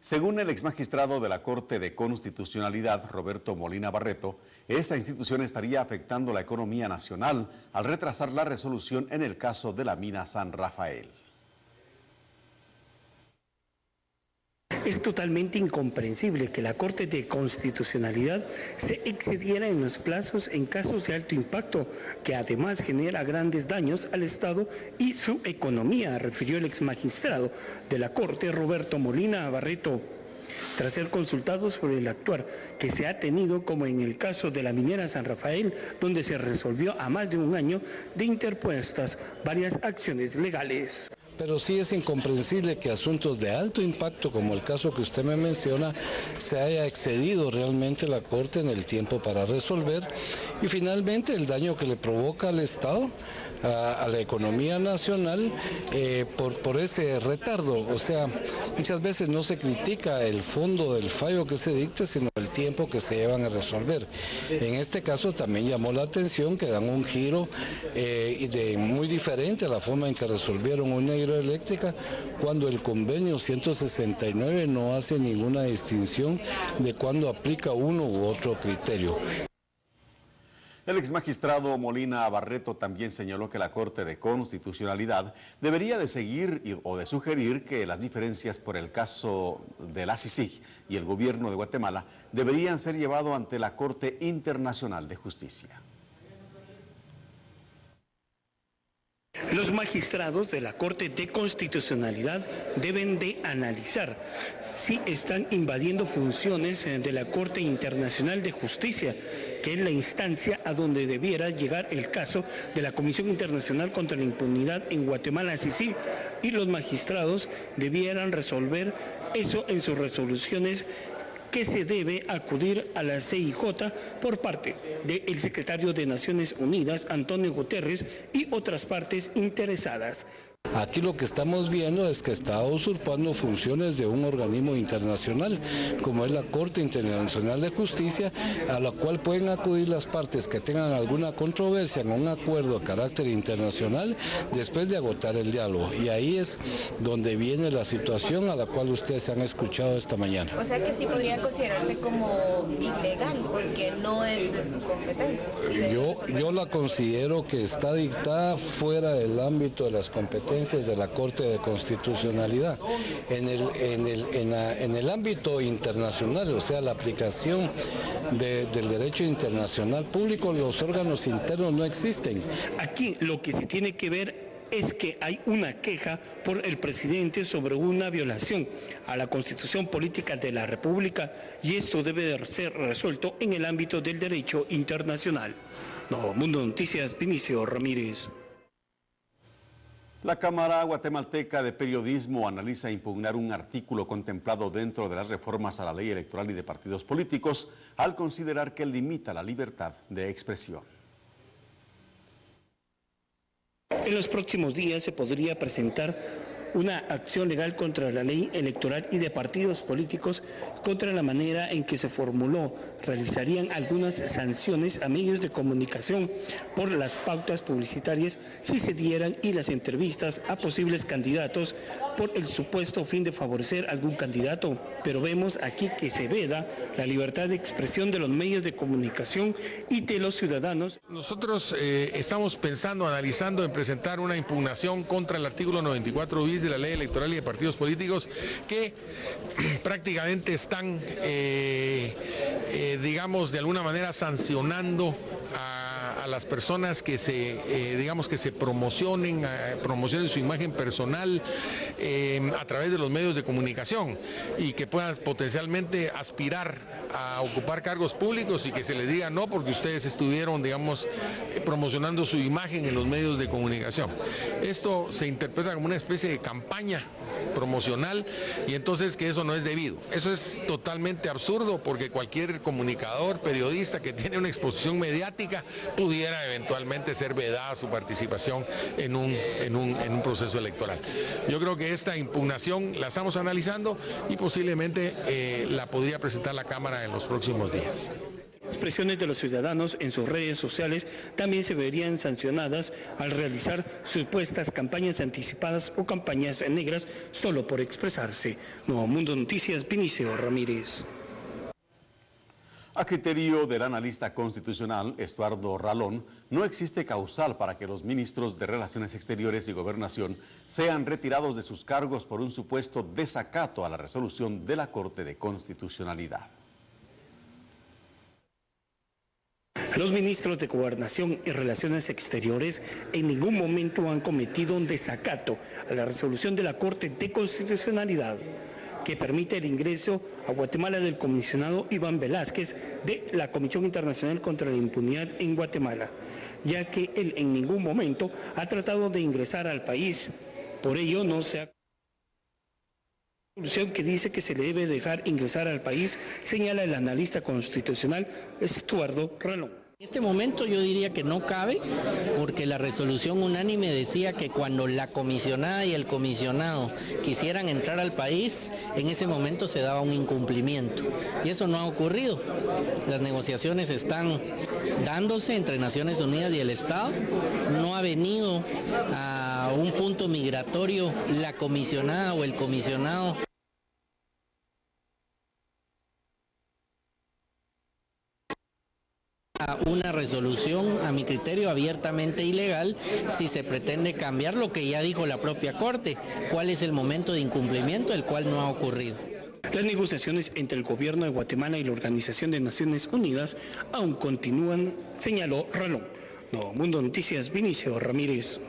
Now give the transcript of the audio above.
Según el exmagistrado de la Corte de Constitucionalidad, Roberto Molina Barreto, esta institución estaría afectando la economía nacional al retrasar la resolución en el caso de la mina San Rafael. Es totalmente incomprensible que la Corte de Constitucionalidad se excediera en los plazos en casos de alto impacto, que además genera grandes daños al Estado y su economía, refirió el exmagistrado de la Corte, Roberto Molina Barreto. Tras ser consultados sobre el actuar que se ha tenido, como en el caso de la minera San Rafael, donde se resolvió a más de un año de interpuestas varias acciones legales. Pero sí es incomprensible que asuntos de alto impacto, como el caso que usted me menciona, se haya excedido realmente la Corte en el tiempo para resolver, y finalmente el daño que le provoca al Estado, a la economía nacional, por ese retardo. O sea, muchas veces no se critica el fondo del fallo que se dicta, sino el tiempo que se llevan a resolver. En este caso también llamó la atención que dan un giro muy diferente a la forma en que resolvieron una hidroeléctrica, cuando el convenio 169 no hace ninguna distinción de cuándo aplica uno u otro criterio. El exmagistrado Molina Barreto también señaló que la Corte de Constitucionalidad debería de seguir o de sugerir que las diferencias por el caso de la CICIG y el gobierno de Guatemala deberían ser llevados ante la Corte Internacional de Justicia. Los magistrados de la Corte de Constitucionalidad deben de analizar si están invadiendo funciones de la Corte Internacional de Justicia, que es la instancia a donde debiera llegar el caso de la Comisión Internacional contra la Impunidad en Guatemala, CICIG, y los magistrados debieran resolver eso en sus resoluciones, que se debe acudir a la CIJ por parte del secretario de Naciones Unidas, Antonio Guterres, y otras partes interesadas. Aquí lo que estamos viendo es que está usurpando funciones de un organismo internacional, como es la Corte Internacional de Justicia, a la cual pueden acudir las partes que tengan alguna controversia en un acuerdo de carácter internacional después de agotar el diálogo. Y ahí es donde viene la situación a la cual ustedes han escuchado esta mañana. O sea que sí podría considerarse como ilegal, porque no es de su competencia. Yo la considero que está dictada fuera del ámbito de las competencias de la Corte de Constitucionalidad. En el ámbito internacional, o sea, la aplicación del derecho internacional público, los órganos internos no existen. Aquí lo que se tiene que ver es que hay una queja por el presidente sobre una violación a la Constitución Política de la República, y esto debe de ser resuelto en el ámbito del derecho internacional. Nuevo Mundo Noticias, Vinicio Ramírez. La Cámara Guatemalteca de Periodismo analiza impugnar un artículo contemplado dentro de las reformas a la ley electoral y de partidos políticos al considerar que limita la libertad de expresión. En los próximos días se podría presentar una acción legal contra la ley electoral y de partidos políticos, contra la manera en que se formuló. Realizarían algunas sanciones a medios de comunicación por las pautas publicitarias si se dieran, y las entrevistas a posibles candidatos por el supuesto fin de favorecer algún candidato. Pero vemos aquí que se veda la libertad de expresión de los medios de comunicación y de los ciudadanos. Nosotros estamos pensando, analizando en presentar una impugnación contra el artículo 94 bis de la ley electoral y de partidos políticos, que prácticamente están, digamos, de alguna manera sancionando a las personas que se promocionen su imagen personal a través de los medios de comunicación, y que puedan potencialmente aspirar a ocupar cargos públicos y que se les diga no porque ustedes estuvieron, digamos, promocionando su imagen en los medios de comunicación. Esto se interpreta como una especie de campaña promocional, y entonces que eso no es debido. Eso es totalmente absurdo, porque cualquier comunicador, periodista que tiene una exposición mediática pudiera eventualmente ser vedada su participación en un proceso electoral. Yo creo que esta impugnación la estamos analizando y posiblemente la podría presentar la Cámara en los próximos días. Expresiones de los ciudadanos en sus redes sociales también se verían sancionadas al realizar supuestas campañas anticipadas o campañas negras solo por expresarse. Nuevo Mundo Noticias, Vinicio Ramírez. A criterio del analista constitucional Estuardo Ralón, no existe causal para que los ministros de Relaciones Exteriores y Gobernación sean retirados de sus cargos por un supuesto desacato a la resolución de la Corte de Constitucionalidad. Los ministros de Gobernación y Relaciones Exteriores en ningún momento han cometido un desacato a la resolución de la Corte de Constitucionalidad que permite el ingreso a Guatemala del comisionado Iván Velázquez de la Comisión Internacional contra la Impunidad en Guatemala, ya que él en ningún momento ha tratado de ingresar al país. Por ello no se ha resolución que dice que se le debe dejar ingresar al país, señala el analista constitucional Estuardo Ralón. En este momento yo diría que no cabe, porque la resolución unánime decía que cuando la comisionada y el comisionado quisieran entrar al país, en ese momento se daba un incumplimiento. Y eso no ha ocurrido. Las negociaciones están dándose entre Naciones Unidas y el Estado. No ha venido a un punto migratorio la comisionada o el comisionado. Una resolución, a mi criterio, abiertamente ilegal si se pretende cambiar lo que ya dijo la propia Corte, cuál es el momento de incumplimiento, el cual no ha ocurrido. Las negociaciones entre el gobierno de Guatemala y la Organización de Naciones Unidas aún continúan, señaló Ralón. Nuevo Mundo Noticias, Vinicio Ramírez.